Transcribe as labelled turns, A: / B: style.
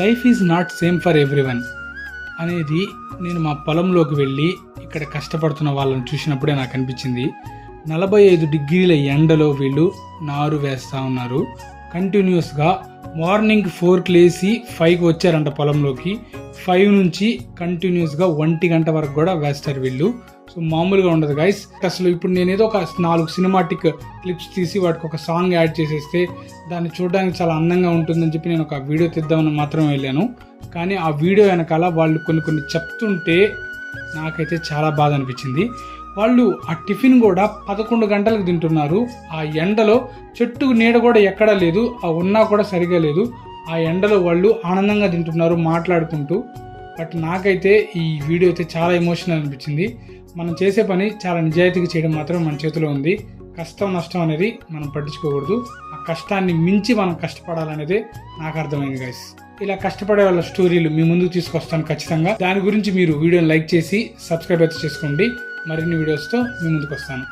A: Life is not same for everyone అనేది నేను మా పొలంలోకి వెళ్ళి ఇక్కడ కష్టపడుతున్న వాళ్ళని చూసినప్పుడే నాకు అనిపించింది. 45 డిగ్రీల ఎండలో వీళ్ళు నారు వేస్తూ ఉన్నారు. కంటిన్యూస్గా మార్నింగ్ 4కి లేచి 5కి వచ్చారంట పొలంలోకి. 5 నుంచి కంటిన్యూస్గా 1 గంట వరకు కూడా వేస్తారు వీళ్ళు. సో మామూలుగా ఉండదు గైస్. అసలు ఇప్పుడు నేను ఏదో ఒక 4 సినిమాటిక్ క్లిప్స్ తీసి వాటికి ఒక సాంగ్ యాడ్ చేసేస్తే దాన్ని చూడడానికి చాలా అందంగా ఉంటుందని చెప్పి నేను ఒక వీడియో తీద్దామని మాత్రమే వెళ్ళాను. కానీ ఆ వీడియో వెనకాల వాళ్ళు కొన్ని చెప్తుంటే నాకైతే చాలా బాధ అనిపించింది. వాళ్ళు ఆ టిఫిన్ కూడా 11 గంటలకు తింటున్నారు. ఆ ఎండలో చెట్టు నీడ కూడా ఎక్కడా లేదు, ఆ ఉన్నా కూడా సరిగా లేదు. ఆ ఎండలో వాళ్ళు ఆనందంగా తింటున్నారు మాట్లాడుకుంటూ. బట్ నాకైతే ఈ వీడియో అయితే చాలా ఎమోషనల్ అనిపించింది. మనం చేసే పని చాలా నిజాయితీగా చేయడం మాత్రం మన చేతిలో ఉంది. కష్టం నష్టం అనేది మనం పట్టించుకోకూడదు. ఆ కష్టాన్ని మించి మనం కష్టపడాలనేదే నాకు అర్థమైంది గైస్. ఇలా కష్టపడే వాళ్ళ స్టోరీలు మీ ముందుకు తీసుకొస్తాను ఖచ్చితంగా. దాని గురించి మీరు వీడియోని లైక్ చేసి సబ్స్క్రైబ్ అయితే చేసుకోండి. మరిన్ని వీడియోస్తో మీ ముందుకు వస్తాను.